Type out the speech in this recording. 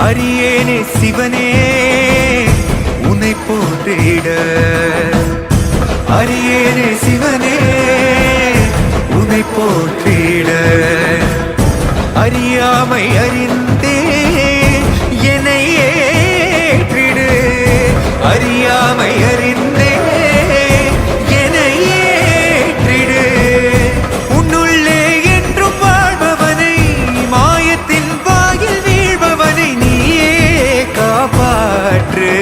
அரியேனே சிவனே உன்னை போற்றிட, அரியேனே சிவனே உன்னை போற்றிட, அறியாமை அறிந்தே என்னை ஏற்றிடு, அறியாமை அறிந்தே என்னை ஏற்றிடு. உன்னுள்ளே என்றும் வாழ்பவனை, மாயத்தின் வாயில் வீழ்பவனை நீயே காப்பாற்று.